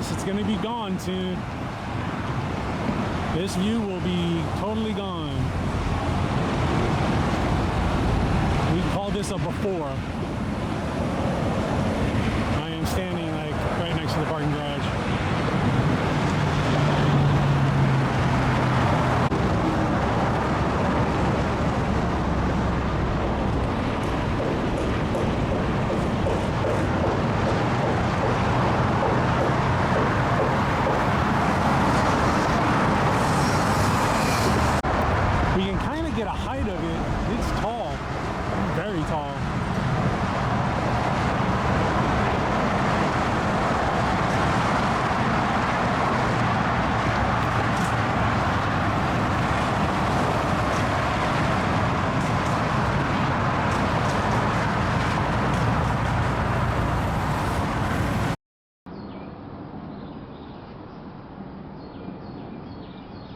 place. It's going to be gone soon. This view will be totally gone. We call this a before. I am standing like right next to the parking garage. We can kind of get a height of it